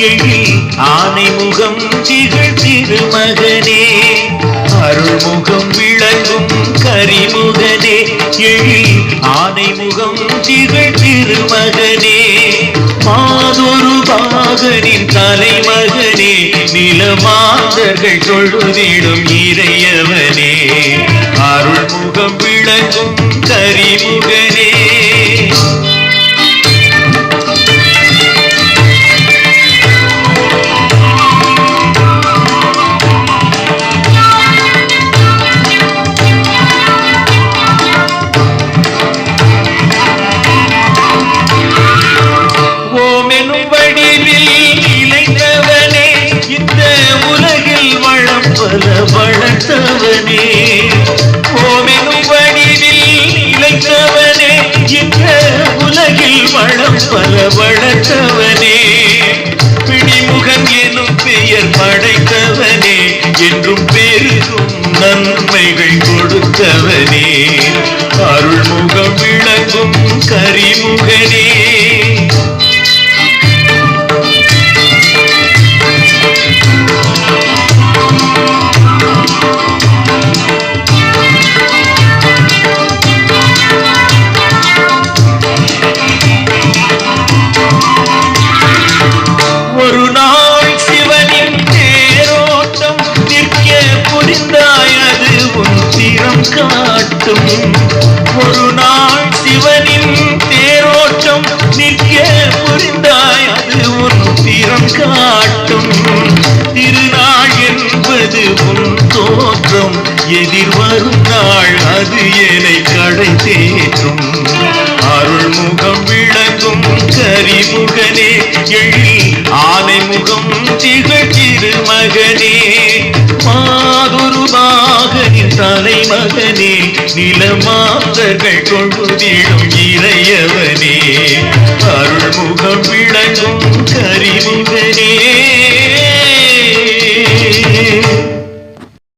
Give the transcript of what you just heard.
எழில் ஆனை முகம் திகழ் திருமகனே அருள்முகம் விளங்கும் கரிமுகனே எழில் ஆனை முகம் திகழ் திருமகனே மாதொரு பாகனின் தலைமகனே நிலமாந்தர்கள் தொழுதிடும் இறையவனே அருள்முகம் விளங்கும் கரிமுகனே வளர்த்தவனே ஓமெனும் வடிவில் இளைத்தவனே இந்த உலகில் வளம் பல வளர்த்தவனே பிடிமுகன் எனும் பெயர் படைத்தவனே என்றும் பெருகும் நன்மைகள் கொடுத்தவனே அருள்முகம் விளங்கும் கரிமுகனே காட்டும் ஒரு நாள் சிவனின் தேரோட்டம் நிற்க புரிந்தாய் அது உன் திறம் காட்டும் திருநாள் என்பது உன் தோற்றம் எதிர்வரும் நாள் அது என்னை கடை தேற்றும் அருள்முகம் விளங்கும் கரிமுகனே எழில் ஆனை முகம் திகழ் திருமகனே மாதொரு பாகனின் தலைமகனே நிலமாந்தர்கள் தொழுதிடும் இறையவனே அருள்முகம் விளங்கும் கரிமுகனே